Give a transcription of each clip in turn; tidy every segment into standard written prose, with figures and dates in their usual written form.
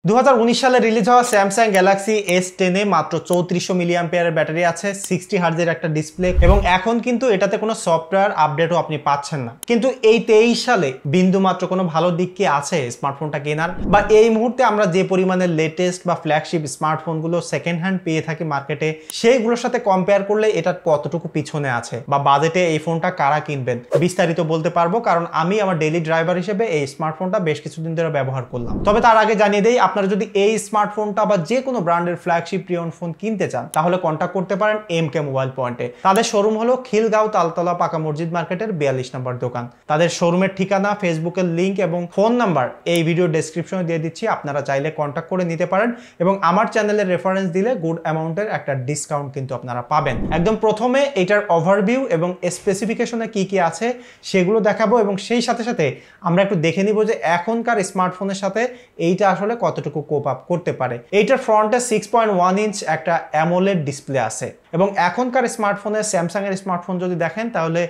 2019 সালে রিলিজ হওয়া Samsung Galaxy S10 এ মাত্র 3400 মিলি অ্যাম্পিয়ারের ব্যাটারি আছে, 60 হার্টজের একটা ডিসপ্লে এবং এখন কিন্তু এটাতে কোনো সফটওয়্যার আপডেটও আপনি পাচ্ছেন না। কিন্তু এই 23 সালে বিন্দু মাত্র কোনো ভালো দিক কি আছে স্মার্টফোনটা কেনার, বা এই মুহূর্তে আমরা যে পরিমাণে লেটেস্ট বা ফ্ল্যাগশিপ স্মার্টফোনগুলো সেকেন্ড হ্যান্ড পেয়ে থাকি মার্কেটে, সেইগুলোর সাথে কম্পেয়ার করলে এটা কতটুকু পিছনে আছে বা বাজেটে এই ফোনটা কারা কিনবেন বিস্তারিত বলতে পারবো, কারণ আমি আমার ডেইলি ড্রাইভার হিসেবে এই স্মার্টফোনটা বেশ কিছুদিন ধরে ব্যবহার করলাম। তবে তার আগে জানিয়ে দেই, আপনারা যদি এই স্মার্টফোনটা বা যে কোনো ব্র্যান্ডের ফ্ল্যাগশিপ প্রিয়ন ফোন কিনতে চান তাহলে কন্ট্যাক্ট করতে পারেন এমকে মোবাইল পয়েন্টে। তাদের শোরুম হলো খিলগাঁও তালতলা পাকা মসজিদ মার্কেটের 42 নম্বর দোকান। তাদের শোরুমের ঠিকানা, ফেসবুকের লিংক এবং ফোন নাম্বার এই ভিডিও ডেসক্রিপশনে দিয়ে দিচ্ছি, আপনারা চাইলে কন্ট্যাক্ট করে নিতে পারেন এবং আমার চ্যানেলের রেফারেন্স দিলে গুড অ্যামাউন্টের একটা ডিসকাউন্ট কিন্তু আপনারা পাবেন। একদম প্রথমে এটার ওভারভিউ এবং স্পেসিফিকেশনে কি কি আছে সেগুলো দেখাবো এবং সেই সাথে সাথে আমরা একটু দেখে নিব যে এখনকার স্মার্টফোনের সাথে এইটা আসলে কতটুকু কোপ আপ করতে পারে। এইটার ফ্রন্টে 6.1 ইঞ্চ একটা অ্যামোলেড ডিসপ্লে আছে এবং এখনকার স্মার্টফোনে স্যামসাং এর স্মার্টফোন যদি দেখেন তাহলে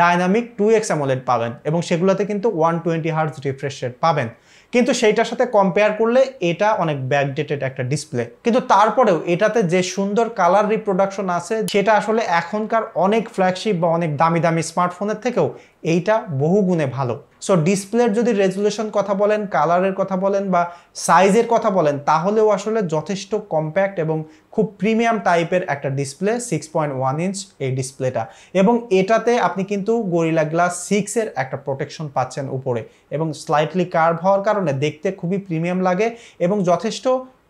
ডাইনামিক 2x অ্যামোলেড পাবেন এবং সেগুলোতে কিন্তু 120 হার্টজ রিফ্রেশ রেট পাবেন। কিন্তু সেইটার সাথে কম্পেয়ার করলে এটা অনেক ব্যাকডেটেড একটা ডিসপ্লে, কিন্তু তারপরেও এটাতে যে সুন্দর কালার রিপ্রোডাকশন আছে সেটা আসলে এখনকার অনেক ফ্ল্যাগশিপ বা অনেক দামি দামি স্মার্টফোনের থেকেও এইটা বহু গুণে ভালো। সো ডিসপ্লের যদি রেজুলেশন কথা বলেন, কালারের কথা বলেন বা সাইজের কথা বলেন, তাহলেও আসলে যথেষ্ট কম্প্যাক্ট এবং খুব প্রিমিয়াম টাইপের একটা ডিসপ্লে 6.1 ইঞ্চ এই ডিসপ্লেটা। এবং এটাতে আপনি কিন্তু গরিলা গ্লাস 6 এর একটা প্রোটেকশন পাচ্ছেন উপরে এবং স্লাইটলি কার্ভ হওয়ার কারণে দেখতে খুবই প্রিমিয়াম লাগে এবং যথেষ্ট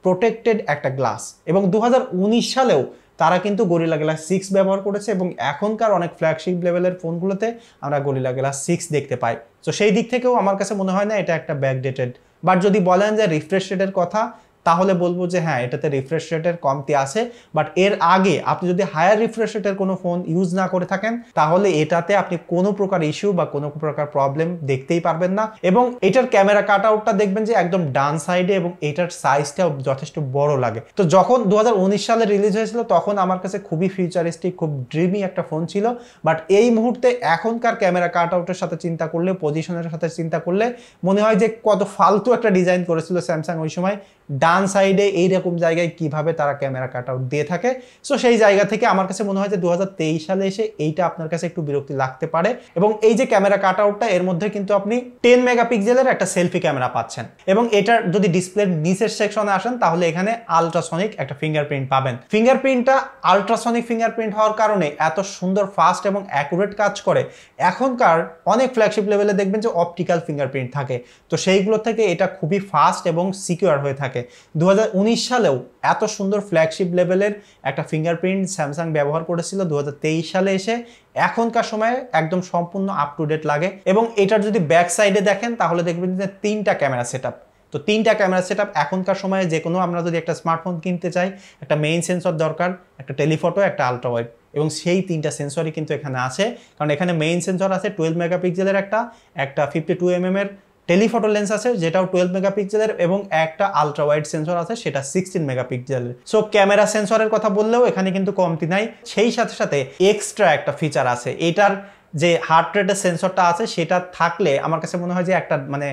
প্রোটেক্টেড একটা গ্লাস। এবং 2019 সালেও তারা কিন্তু গরিলা গ্লাস 6 ব্যবহার করেছে এবং এখনকার অনেক ফ্ল্যাগশিপ লেভেলের ফোনগুলোতে আমরা গরিলা গ্লাস 6 দেখতে পাই। তো সেই দিক থেকেও আমার কাছে মনে হয় না এটা একটা ব্যাকডেটেড। বাট যদি বলেন যে রিফ্রেশ রেটের কথা, তাহলে বলবো যে হ্যাঁ, এটাতে রিফ্রেশ রেটের কমতি আছে, বাট এর আগে আপনি যদি হায়ার রিফ্রেশ রেটের কোনো ফোন ইউজ না করে থাকেন তাহলে এটাতে আপনি কোনো প্রকার ইস্যু বা কোনো প্রকার প্রবলেম দেখতেই পারবেন না। এবং এটার ক্যামেরা কাট আউটটা দেখবেন যে একদম ডান সাইডে এবং এটার সাইজটাও যথেষ্ট বড় লাগে। তো যখন 2019 সালে রিলিজ হয়েছিল তখন আমার কাছে খুবই ফিউচারিস্টিক, খুব ড্রিমি একটা ফোন ছিল, বাট এই মুহূর্তে এখনকার ক্যামেরা কাট আউটের সাথে চিন্তা করলে, পজিশনের সাথে চিন্তা করলে মনে হয় যে কত ফালতু একটা ডিজাইন করেছিল স্যামসাং ওই সময়। ডান সাইডে এইরকম জায়গায় কিভাবে তারা ক্যামেরা কাট আউট দিয়ে থাকে। সো সেই জায়গা থেকে আমার কাছে মনে হয় যে 2023 সালে এসে এইটা আপনার কাছে একটু বিরক্তি লাগতে পারে। এবং এই যে ক্যামেরা কাট আউটটা, এর মধ্যে কিন্তু আপনি 10 মেগাপিক্সেলের একটা সেলফি ক্যামেরা পাচ্ছেন এবং এটার যদি ডিসপ্লের নিচের সেকশনে আসেন তাহলে এখানে আলট্রাসনিক একটা ফিঙ্গারপ্রিন্ট পাবেন। ফিঙ্গারপ্রিন্টটা আলট্রাসনিক ফিঙ্গারপ্রিন্ট হওয়ার কারণে এত সুন্দর, ফাস্ট এবং অ্যাকুরেট কাজ করে। এখনকার অনেক ফ্ল্যাগশিপ লেভেলে দেখবেন যে অপটিক্যাল ফিঙ্গারপ্রিন্ট থাকে, তো সেইগুলো থেকে এটা খুবই ফাস্ট এবং সিকিউর হয়ে থাকে। 2019 সালেও এত সুন্দর ফ্ল্যাগশিপ লেভেলের একটা ফিঙ্গারপ্রিন্ট স্যামসাং ব্যবহার করেছিল, 2023 সালে এসে এখনকার সময়ে একদম সম্পূর্ণ আপ টু ডেট লাগে। এবং এটার যদি ব্যাক সাইডে দেখেন তাহলে দেখবেন যে 3টা ক্যামেরা সেটআপ। তো 3টা ক্যামেরা সেটআপ এখনকার সময়ে যে কোনো আমরা যদি একটা স্মার্টফোন কিনতে চাই, একটা মেইন সেন্সর দরকার, একটা টেলিফটো, একটা আলট্রা ওয়াইড, এবং সেই 3টা সেন্সরই কিন্তু এখানে আছে। কারণ এখানে মেইন সেন্সর আছে 12 মেগাপিক্সেলের একটা 52 mm এর টেলিফটো লেন্স আছে যেটাও 12 মেগাপিক্সেলের এবং একটা আলট্রা ওয়াইড সেন্সর আছে সেটা 16 মেগাপিক্সেলের। সো ক্যামেরা সেন্সরের কথা বললেও এখানে কিন্তু কমতি নাই। সেই সাথে সাথে এক্সট্রা একটা ফিচার আছে, এটার যে হার্ট রেটের সেন্সরটা আছে সেটা থাকলে আমার কাছে মনে হয় যে একটা মানে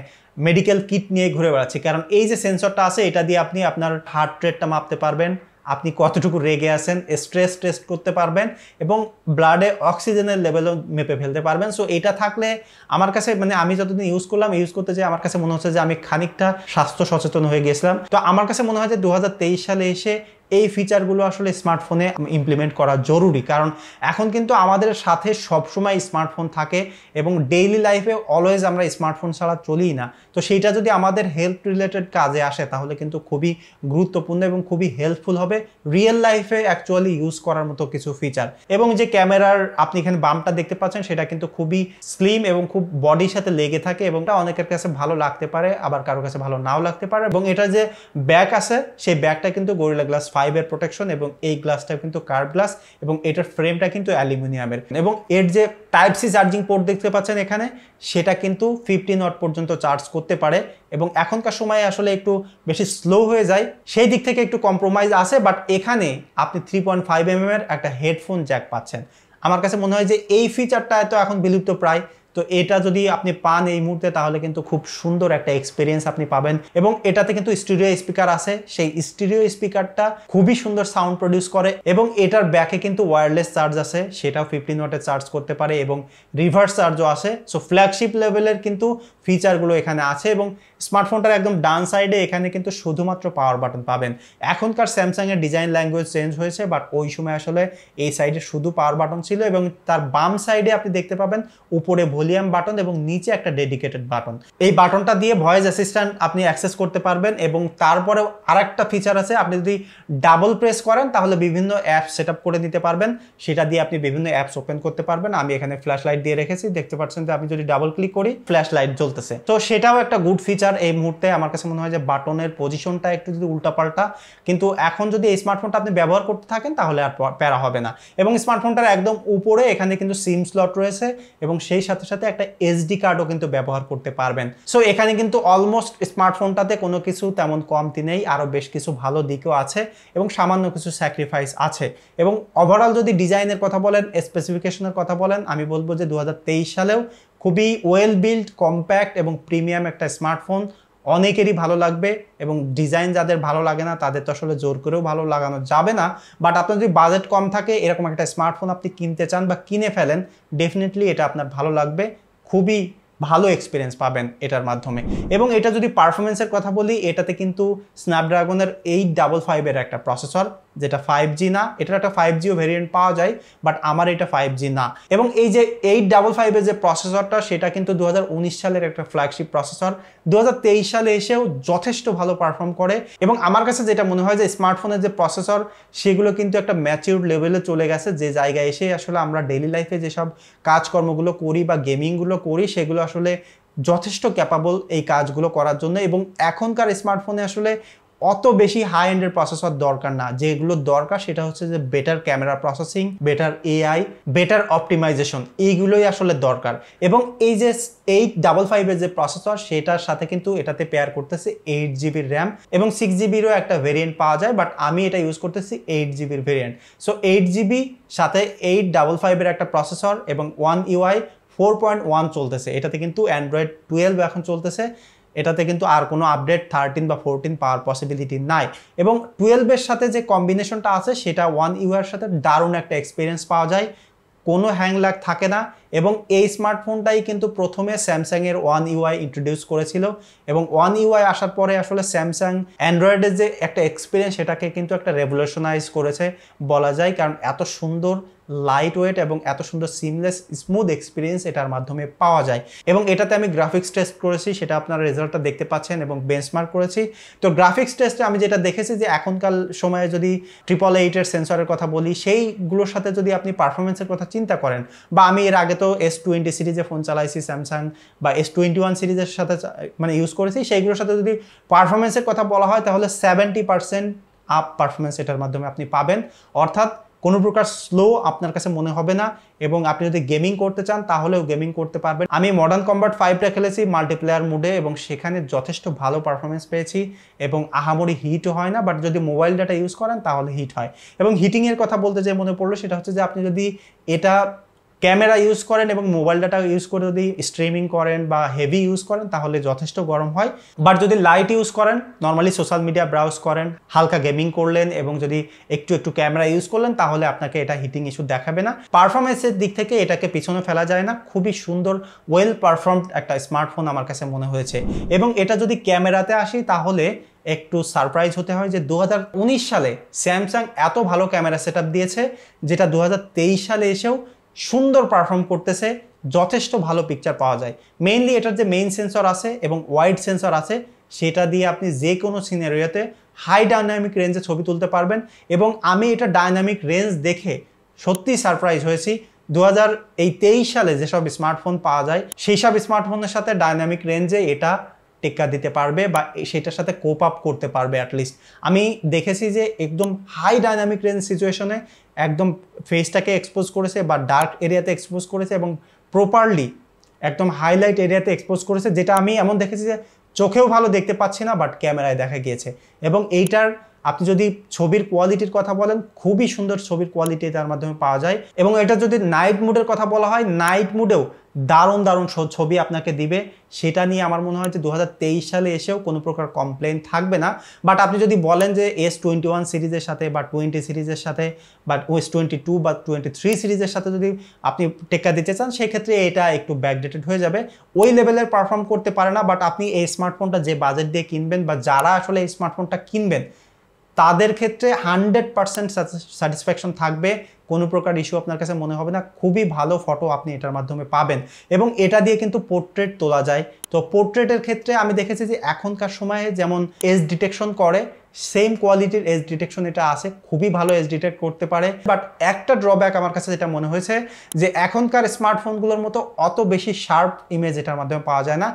মেডিকেল কিট নিয়ে ঘুরে বেড়াচ্ছি, কারণ এই যে সেন্সরটা আছে এটা দিয়ে আপনি আপনার হার্ট রেটটা মাপতে পারবেন, আপনি কতটুকু রেগে আছেন, স্ট্রেস টেস্ট করতে পারবেন এবং ব্লাডে অক্সিজেনের লেভেলও মেপে ফেলতে পারবেন। সো এটা থাকলে আমার কাছে মানে আমি যতদিন ইউজ করতে যে আমার কাছে মনে হচ্ছে যে আমি খানিকটা স্বাস্থ্য সচেতন হয়ে গেছিলাম। তো আমার কাছে মনে হয় যে 2023 সালে এসে এই ফিচারগুলো আসলে স্মার্টফোনে ইমপ্লিমেন্ট করা জরুরি, কারণ এখন কিন্তু আমাদের সাথে সবসময় স্মার্টফোন থাকে এবং ডেইলি লাইফে অলওয়েজ আমরা স্মার্টফোন ছাড়া চলিই না। তো সেইটা যদি আমাদের হেলথ রিলেটেড কাজে আসে তাহলে কিন্তু খুবই গুরুত্বপূর্ণ এবং খুবই হেল্পফুল হবে রিয়েল লাইফে অ্যাকচুয়ালি ইউজ করার মতো কিছু ফিচার। এবং যে ক্যামেরার আপনি এখানে বামটা দেখতে পাচ্ছেন সেটা কিন্তু খুবই স্লিম এবং খুব বডির সাথে লেগে থাকে এবং এটা অনেকের কাছে ভালো লাগতে পারে, আবার কারোর কাছে ভালো নাও লাগতে পারে। এবং এটা যে ব্যাক আছে সেই ব্যাকটা কিন্তু গরিলা গ্লাস 5 এর প্রোটেকশন এবং এই গ্লাসটা কিন্তু কার্ভ গ্লাস এবং এটার ফ্রেমটা কিন্তু অ্যালুমিনিয়ামের। এবং এর যে টাইপ সি চার্জিং পোর্ট দেখতে পাচ্ছেন এখানে, সেটা কিন্তু 15 ওয়াট পর্যন্ত চার্জ করতে পারে এবং এখনকার সময়ে আসলে একটু বেশি স্লো হয়ে যায়, সেই দিক থেকে একটু কম্প্রোমাইজ আছে। বাট এখানে আপনি 3.5 mm এর একটা হেডফোন জ্যাক পাচ্ছেন। আমার কাছে মনে হয় যে এই ফিচারটা তো এখন বিলুপ্ত প্রায়, তো এটা যদি আপনি পান এই মুহূর্তে তাহলে কিন্তু খুব সুন্দর একটা এক্সপিরিয়েন্স আপনি পাবেন। এবং এটাতে কিন্তু স্টুডিও স্পিকার আছে, সেই স্টুডিও স্পিকারটা খুবই সুন্দর সাউন্ড প্রডিউস করে এবং এটার ব্যাকে কিন্তু ওয়্যারলেস চার্জ আছে, সেটাও 15 ওয়াটে চার্জ করতে পারে এবং রিভার্স চার্জও আছে। সো ফ্ল্যাগশিপ লেভেলের কিন্তু ফিচারগুলো এখানে আছে। এবং স্মার্টফোনটার একদম ডান সাইডে এখানে কিন্তু শুধুমাত্র পাওয়ার বাটন পাবেন। এখনকার স্যামসাং এর ডিজাইন ল্যাঙ্গুয়েজ চেঞ্জ হয়েছে, বাট ওই সময় আসলে এই সাইডে শুধু পাওয়ার বাটন ছিল এবং তার বাম সাইডে আপনি দেখতে পাবেন উপরে ভলিউম বাটন এবং নিচে একটা ডেডিকেটেড বাটন। এই বাটনটা দিয়ে ভয়েস অ্যাসিস্ট্যান্ট আপনি অ্যাক্সেস করতে পারবেন এবং তারপরে আরেকটা ফিচার আছে, আপনি যদি ডাবল প্রেস করেন তাহলে বিভিন্ন অ্যাপস সেট আপ করে নিতে পারবেন, সেটা দিয়ে আপনি বিভিন্ন অ্যাপস ওপেন করতে পারবেন। আমি এখানে ফ্ল্যাশ লাইট দিয়ে রেখেছি, দেখতে পাচ্ছেন যে আমি যদি ডাবল ক্লিক করি ফ্ল্যাশ লাইট জ্বলতেছে। তো সেটাও একটা গুড ফিচার এই মুহূর্তে। আমার কাছে মনে হয় যে বাটনের পজিশনটা একটু যদি উল্টাপাল্টা, কিন্তু এখন যদি এই স্মার্টফোনটা আপনি ব্যবহার করতে থাকেন তাহলে আর প্যারা হবে না। এবং স্মার্টফোনটার একদম উপরে এখানে কিন্তু সিম স্লট রয়েছে এবং সেই সাথে সাথে একটা এসডি কার্ডও কিন্তু ব্যবহার করতে পারবেন। সো এখানে কিন্তু অলমোস্ট স্মার্টফোনটাতে কোনো কিছু তেমন কমতি নেই, আরও বেশ কিছু ভালো দিকও আছে এবং সামান্য কিছু স্যাক্রিফাইস আছে। এবং ওভারঅল যদি ডিজাইনের কথা বলেন, স্পেসিফিকেশনের কথা বলেন, আমি বলবো যে 2023 সালেও খুবই ওয়েল বিল্ড, কম্প্যাক্ট এবং প্রিমিয়াম একটা স্মার্টফোন অনেকেরই ভালো লাগবে। এবং ডিজাইন যাদের ভালো লাগে না তাদের তো আসলে জোর করেও ভালো লাগানো যাবে না, বাট আপনার যদি বাজেট কম থাকে এরকম একটা স্মার্টফোন আপনি কিনতে চান বা কিনে ফেলেন, ডেফিনেটলি এটা আপনার ভালো লাগবে, খুবই ভালো এক্সপিরিয়েন্স পাবেন এটার মাধ্যমে। এবং এটা যদি পারফরমেন্সের কথা বলি, এটাতে কিন্তু স্ন্যাপড্রাগনের 855 এর একটা প্রসেসর, যেটা 5G না, এটার একটা 5Gও ভেরিয়েন্ট পাওয়া যায়, বাট আমার এটা 5G না। এবং এই যে 855 এর যে প্রসেসরটা, সেটা কিন্তু 2019 সালের একটা ফ্ল্যাগশিপ প্রসেসর, 2023 সালে এসেও যথেষ্ট ভালো পারফর্ম করে। এবং আমার কাছে যেটা মনে হয় যে স্মার্টফোনের যে প্রসেসর সেগুলো কিন্তু একটা ম্যাচিউরড লেভেলে চলে গেছে, যে জায়গায় এসে আসলে আমরা ডেইলি লাইফে যেসব কাজকর্মগুলো করি বা গেমিংগুলো করি সেগুলো আসলে যথেষ্ট ক্যাপাবল এই কাজগুলো করার জন্য। এবং এখনকার স্মার্টফোনে আসলে অত বেশি হাই এন্ডের প্রসেসর দরকার না, যেগুলো দরকার সেটা হচ্ছে যে better camera processing, better AI, better optimization, এইগুলোই আসলে দরকার। এবং এই যে 855 এর যে প্রসেসর সেটার সাথে কিন্তু এটাতে পেয়ার করতেছে 8GB র্যাম এবং 6GBরও একটা ভেরিয়েন্ট পাওয়া যায়, বাট আমি এটা ইউজ করতেছি 8GBর ভেরিয়েন্ট। সো 8GB সাথে 855 এর একটা প্রসেসর এবং One UI 4.1 চলতেছে, এটাতে কিন্তু অ্যান্ড্রয়েড 12 এখন চলতেছে, এটাতে কিন্তু আর কোনো আপডেট 13 বা 14 পাওয়ার পসিবিলিটি নাই। এবং 12 এর সাথে যে কম্বিনেশনটা আছে সেটা One UI এর সাথে দারুণ একটা এক্সপিরিয়েন্স পাওয়া যায়, কোনো হ্যাং ল্যাগ থাকে না। এবং এই স্মার্টফোনটাই কিন্তু প্রথমে স্যামসাংয়ের One UI ইন্ট্রোডিউস করেছিল এবং One UI আসার পরে আসলে স্যামসাং অ্যান্ড্রয়েডের যে একটা এক্সপিরিয়েন্স সেটাকে কিন্তু একটা রেভলিউশনাইজ করেছে বলা যায়, কারণ এত সুন্দর লাইট ওয়েট এবং এত সুন্দর সিমলেস স্মুথ এক্সপিরিয়েন্স এটার মাধ্যমে পাওয়া যায়। এবং এটাতে আমি গ্রাফিক্স টেস্ট করেছি, সেটা আপনারা রেজাল্টটা দেখতে পাচ্ছেন, এবং বেঞ্চমার্ক করেছি। তো গ্রাফিক্স টেস্টে আমি যেটা দেখেছি যে এখনকার সময়ে যদি 888 এর সেন্সরের কথা বলি, সেইগুলোর সাথে যদি আপনি পারফরমেন্সের কথা চিন্তা করেন, বা আমি এর আগে তো S20 সিরিজে ফোন চালাইছি স্যামসাং, বা S21 সিরিজের সাথে মানে ইউজ করেছি, সেইগুলোর সাথে যদি পারফরমেন্সের কথা বলা হয় তাহলে 70% আপ পারফরমেন্স এটার মাধ্যমে আপনি পাবেন। অর্থাৎ কোনো প্রকার স্লো আপনার কাছে মনে হবে না, এবং আপনি যদি গেমিং করতে চান তাহলেও গেমিং করতে পারবেন। আমি মডার্ন কম্ব্যাট 5টা খেলেছি মাল্টিপ্লেয়ার মোডে এবং সেখানে যথেষ্ট ভালো পারফরমেন্স পেয়েছি এবং আহামরি হিটও হয় না, বাট যদি মোবাইল ডাটা ইউজ করেন তাহলে হিট হয়। এবং হিটিংয়ের কথা বলতে যে মনে পড়লো সেটা হচ্ছে যে আপনি যদি এটা ক্যামেরা ইউজ করেন এবং মোবাইল ডাটা ইউজ করে যদি স্ট্রিমিং করেন বা হেভি ইউজ করেন তাহলে যথেষ্ট গরম হয়, বাট যদি লাইট ইউজ করেন, নর্মালি সোশ্যাল মিডিয়া ব্রাউজ করেন, হালকা গেমিং করলেন এবং যদি একটু ক্যামেরা ইউজ করলেন তাহলে আপনাকে এটা হিটিং ইস্যু দেখাবে না। পারফরমেন্সের দিক থেকে এটাকে পিছনে ফেলা যায় না, খুবই সুন্দর ওয়েল পারফর্মড একটা স্মার্টফোন আমার কাছে মনে হয়েছে। এবং এটা যদি ক্যামেরাতে আসি তাহলে একটু সারপ্রাইজ হতে হয় যে 2019 সালে স্যামসাং এত ভালো ক্যামেরা সেট আপ দিয়েছে, যেটা 2023 সালে এসেও সুন্দর পারফর্ম করতেছে, যথেষ্ট ভালো পিকচার পাওয়া যায়। মেইনলি এটার যে মেইন সেন্সর আছে এবং ওয়াইড সেন্সর আছে সেটা দিয়ে আপনি যে কোনো সিনারিওতে হাই ডাইনামিক রেঞ্জে ছবি তুলতে পারবেন। এবং আমি এটা ডাইনামিক রেঞ্জ দেখে সত্যি সারপ্রাইজ হয়েছি। 2023 সালে যেসব স্মার্টফোন পাওয়া যায় সেই সব স্মার্টফোনের সাথে ডাইনামিক রেঞ্জে এটা টেক্কা দিতে পারবে বা সেটার সাথে কোপ আপ করতে পারবে। অ্যাটলিস্ট আমি দেখেছি যে একদম হাই ডাইনামিক রেঞ্জ সিচুয়েশনে একদম ফেসটাকে এক্সপোজ করেছে বা ডার্ক এরিয়াতে এক্সপোজ করেছে এবং প্রপারলি একদম হাইলাইট এরিয়াতে এক্সপোজ করেছে, যেটা আমি এমন দেখেছি যে চোখেও ভালো দেখতে পাচ্ছি না বাট ক্যামেরায় দেখা গিয়েছে। এবং এইটার আপনি যদি ছবির কোয়ালিটির কথা বলেন, খুবই সুন্দর ছবির কোয়ালিটি তার মাধ্যমে পাওয়া যায়। এবং এটা যদি নাইট মুডের কথা বলা হয়, নাইট মুডেও দারুণ দারুণ ছবি আপনাকে দিবে। সেটা নিয়ে আমার মনে হয় যে 2023 সালে এসেও কোনো প্রকার কমপ্লেন থাকবে না। বাট আপনি যদি বলেন যে S21 সিরিজের সাথে বা 20 সিরিজের সাথে বা S22 বা 23 সিরিজের সাথে যদি আপনি টেক্কা দিতে চান, সেক্ষেত্রে এটা একটু ব্যাকডেটেড হয়ে যাবে, ওই লেভেলের পারফর্ম করতে পারে না। বাট আপনি এই স্মার্টফোনটা যে বাজেট দিয়ে কিনবেন বা যারা আসলে এই স্মার্টফোনটা কিনবেন, তাদের ক্ষেত্রে 100% স্যাটিসফ্যাকশন থাকবে। কোনো প্রকার ইস্যু আপনার কাছে মনে হবে না। খুবই ভালো ফটো আপনি এটার মাধ্যমে পাবেন এবং এটা দিয়ে কিন্তু পোর্ট্রেট তোলা যায়। তো পোর্ট্রেটের ক্ষেত্রে আমি দেখেছি যে এখনকার সময়ে যেমন এজ ডিটেকশন করে, সেম কোয়ালিটির এজ ডিটেকশন এটা আছে, খুবই ভালো এজ ডিটেক্ট করতে পারে। বাট একটা ড্রব্যাক আমার কাছে যেটা মনে হয়েছে যে এখনকার স্মার্টফোনগুলোর মতো অত বেশি শার্প ইমেজ এটার মাধ্যমে পাওয়া যায় না।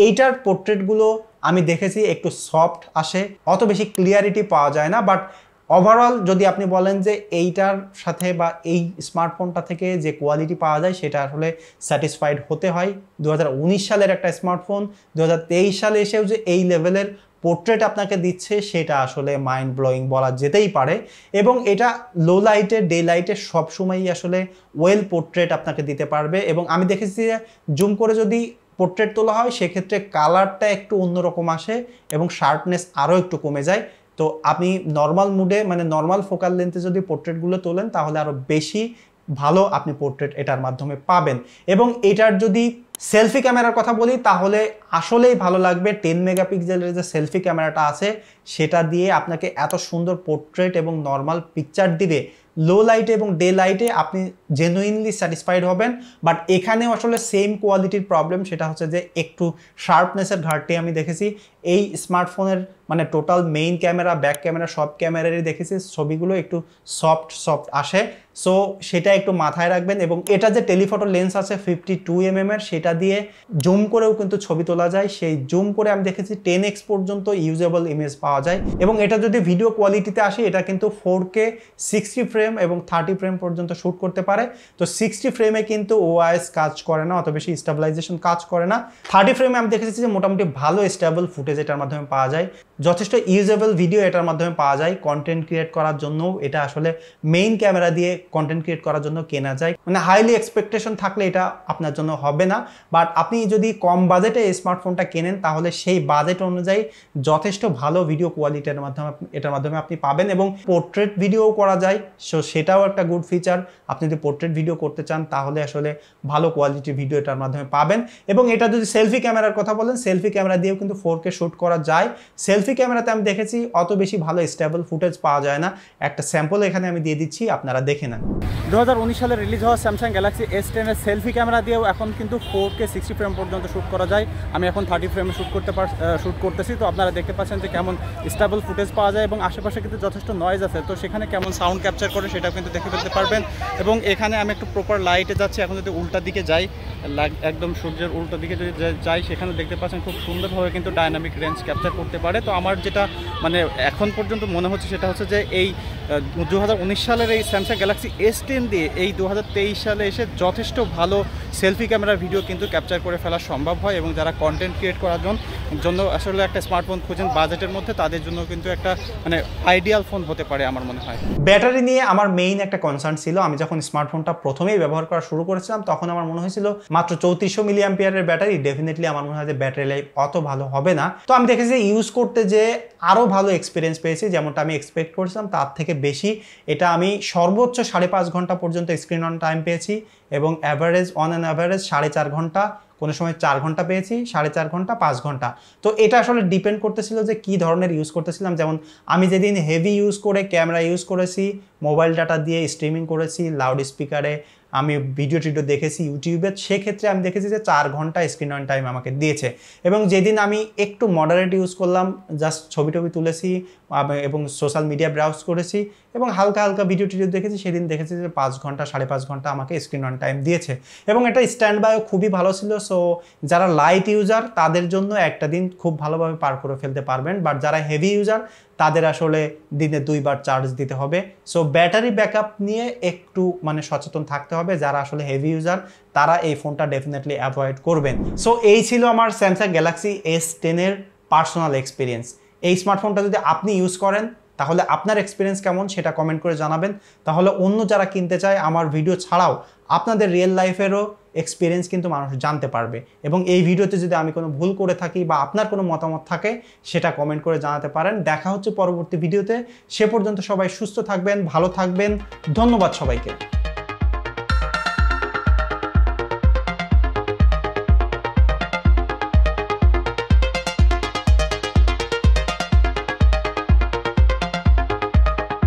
এইটার পোর্ট্রেটগুলো আমি দেখেছি একটু সফট আসে, অত বেশি ক্লিয়ারিটি পাওয়া যায় না। বাট ওভারঅল যদি আপনি বলেন যে এইটার সাথে বা এই স্মার্টফোনটা থেকে যে কোয়ালিটি পাওয়া যায় সেটা আসলে স্যাটিসফাইড হতে হয়। 2019 সালের একটা স্মার্টফোন 2023 সালে এসেও যে এই লেভেলের পোর্ট্রেট আপনাকে দিচ্ছে, সেটা আসলে মাইন্ড ব্লোয়িং বলা যেতেই পারে। এবং এটা লো লাইটে, ডে লাইটে সবসময়ই আসলে ওয়েল পোর্ট্রেট আপনাকে দিতে পারবে। এবং আমি দেখেছি যে জুম করে যদি পোর্ট্রেট তোলা হয়, সেক্ষেত্রে কালারটা একটু অন্যরকম আসে এবং শার্পনেস আরও একটু কমে যায়। তো আপনি নর্মাল মুডে মানে নর্মাল ফোকাল লেন্থে যদি পোর্ট্রেটগুলো তোলেন, তাহলে আরও বেশি ভালো আপনি পোর্ট্রেট এটার মাধ্যমে পাবেন। এবং এটার যদি সেলফি ক্যামেরার কথা বলি, তাহলে আসলেই ভালো লাগবে। 10 মেগাপিক্সেলের যে সেলফি ক্যামেরাটা আছে, সেটা দিয়ে আপনাকে এত সুন্দর পোর্ট্রেট এবং নর্মাল পিকচার দিবে। লো লাইটে এবং ডে লাইটে আপনি জেনুইনলি স্যাটিসফাইড হবেন। বাট এখানেও আসলে সেম কোয়ালিটির প্রবলেম, সেটা হচ্ছে যে একটু শার্পনেসের ঘাটতি আমি দেখেছি। এই স্মার্টফোনের মানে total main camera, back camera, সব ক্যামেরারই দেখেছি ছবিগুলো একটু সফট আসে। সো সেটা একটু মাথায় রাখবেন। এবং এটা যে টেলিফটো লেন্স আছে 52mm এর, সেটা দিয়ে জুম করেও কিন্তু ছবি তোলা যায়। সেই জুম করে আমি দেখেছি 10x পর্যন্ত ইউজেবল ইমেজ পাওয়া যায়। এবং এটা যদি ভিডিও কোয়ালিটিতে আসে, এটা কিন্তু 4K 60 ফ্রেম এবং 30 ফ্রেম পর্যন্ত শ্যুট করতে পারে। তো 60 ফ্রেমে কিন্তু ওআইএস কাজ করে না, অত বেশি স্টেবিলাইজেশন কাজ করে না। 30 ফ্রেমে আমি দেখেছি যে মোটামুটি ভালো স্টেবল ফুটেজ এটার মাধ্যমে পাওয়া যায়, যথেষ্ট ইউজেবল ভিডিও এটার মাধ্যমে পাওয়া যায়। কন্টেন্ট ক্রিয়েট করার জন্য এটা আসলে মেইন ক্যামেরা দিয়ে কন্টেন্ট ক্রিয়েট করার জন্য কেনা যায়। মানে হাইলি এক্সপেকটেশন থাকলে এটা আপনার জন্য হবে না। বাট আপনি যদি কম বাজেটে এই স্মার্টফোনটা কেনেন, তাহলে সেই বাজেট অনুযায়ী যথেষ্ট ভালো ভিডিও কোয়ালিটির মাধ্যমে এটার মাধ্যমে আপনি পাবেন। এবং পোর্ট্রেট ভিডিও করা যায়, সো সেটাও একটা গুড ফিচার। আপনি যদি পোর্ট্রেট ভিডিও করতে চান, তাহলে আসলে ভালো কোয়ালিটির ভিডিও এটার মাধ্যমে পাবেন। এবং এটা যদি সেলফি ক্যামেরার কথা বলেন, সেলফি ক্যামেরা দিয়েও কিন্তু 4K শ্যুট করা যায়। সেলফি ক্যামেরাতে আমি দেখেছি অত বেশি ভালো স্টেবল ফুটেজ পাওয়া যায় না। একটা স্যাম্পল এখানে আমি দিয়ে দিচ্ছি, আপনারা দেখে নেন। 2019 সালে রিলিজ হওয়া স্যামসাং গ্যালাক্সি S10 এর সেলফি ক্যামেরা দিয়েও এখন কিন্তু 4K 60 ফ্রেম পর্যন্ত শ্যুট করা যায়। আমি এখন 30 ফ্রেমে শ্যুট করতেছি। তো আপনারা দেখতে পাচ্ছেন যে কেমন স্টেবল ফুটেজ পাওয়া যায় এবং আশেপাশে কিন্তু যথেষ্ট নয়েজ আছে, তো সেখানে কেমন সাউন্ড ক্যাপচার করে সেটাও কিন্তু দেখে ফেলতে পারবেন। এবং এখানে আমি একটু প্রপার লাইটে যাচ্ছি। এখন যদি উল্টা দিকে যাই, একদম সূর্যের উল্টো দিকে যদি যাই, সেখানে দেখতে পাচ্ছেন খুব সুন্দরভাবে কিন্তু ডাইনামিক রেঞ্জ ক্যাপচার করতে পারে। তো আমার যেটা মানে এখন পর্যন্ত মনে হচ্ছে সেটা হচ্ছে যে এই 2019 সালের এই স্যামসাং গ্যালাক্সি S10 দিয়ে এই 2023 সালে এসে যথেষ্ট ভালো সেলফি ক্যামেরার ভিডিও কিন্তু ক্যাপচার করে ফেলা সম্ভব হয়। এবং যারা কন্টেন্ট ক্রিয়েট করার জন্য আসলে একটা স্মার্টফোন খুঁজেন বাজেটের মধ্যে, তাদের জন্য কিন্তু একটা মানে আইডিয়াল ফোন হতে পারে আমার মনে হয়। ব্যাটারি নিয়ে আমার মেইন একটা কনসার্ন ছিল। আমি যখন স্মার্টফোনটা প্রথমেই ব্যবহার করা শুরু করেছিলাম, তখন আমার মনে হয়েছিল মাত্র 3400 মিলিঅ্যাম্পিয়ারের ব্যাটারি, ডেফিনেটলি আমার মনে হয় যে ব্যাটারি লাইফ অত ভালো হবে না। তো আমি দেখেছি ইউজ করতে যে আরও ভালো এক্সপিরিয়েন্স পেয়েছি, যেমনটা আমি এক্সপেক্ট করেছিলাম তার থেকে বেশি। এটা আমি সর্বোচ্চ 5.5 ঘন্টা পর্যন্ত স্ক্রিন অন টাইম পেয়েছি এবং অ্যাভারেজ অন অ্যান অ্যাভারেজ 4.5 ঘন্টা, কোনো সময় 4 ঘন্টা পেয়েছি, 4.5 ঘন্টা, 5 ঘন্টা। তো এটা আসলে ডিপেন্ড করতেছিল যে কী ধরনের ইউজ করতেছিলাম। যেমন আমি যেদিন হেভি ইউজ করে ক্যামেরা ইউজ করেছি, মোবাইল ডাটা দিয়ে স্ট্রিমিং করেছি, লাউড স্পিকারে আমি ভিডিও দেখেছি ইউটিউবে, সেক্ষেত্রে আমি দেখেছি যে 4 ঘন্টা স্ক্রিন অন টাইম আমাকে দিয়েছে। এবং যেদিন আমি একটু মডারেট ইউজ করলাম, জাস্ট ছবি তুলেছি এবং সোশ্যাল মিডিয়া ব্রাউজ করেছি এবং হালকা হালকা ভিডিও দেখেছি, সেদিন দেখেছি যে 5 ঘন্টা 5.5 ঘন্টা আমাকে স্ক্রিন অন টাইম দিয়েছে। এবং এটা স্ট্যান্ড বাইও খুবই ভালো ছিল। সো যারা লাইট ইউজার তাদের জন্য একটা দিন খুব ভালোভাবে পার করে ফেলতে পারবেন। বাট যারা হেভি ইউজার তাদের আসলে দিনে 2 বার চার্জ দিতে হবে। সো ব্যাটারি ব্যাকআপ নিয়ে একটু মানে সচেতন থাকতে হবে। যারা আসলে হেভি ইউজার তারা এই ফোনটা ডেফিনেটলি অ্যাভয়েড করবেন। সো এই ছিল আমার স্যামসাং গ্যালাক্সি S10 এর পার্সোনাল এক্সপিরিয়েন্স। এই স্মার্টফোনটা যদি আপনি ইউজ করেন, তাহলে আপনার এক্সপিরিয়েন্স কেমন সেটা কমেন্ট করে জানাবেন। তাহলে অন্য যারা কিনতে চায় আমার ভিডিও ছাড়াও আপনাদের রিয়েল লাইফেরও এক্সপিরিয়েন্স কিন্তু মানুষ জানতে পারবে। এবং এই ভিডিওতে যদি আমি কোনো ভুল করে থাকি বা আপনার কোনো মতামত থাকে সেটা কমেন্ট করে জানাতে পারেন। দেখা হচ্ছে পরবর্তী ভিডিওতে। সে পর্যন্ত সবাই সুস্থ থাকবেন, ভালো থাকবেন। ধন্যবাদ সবাইকে।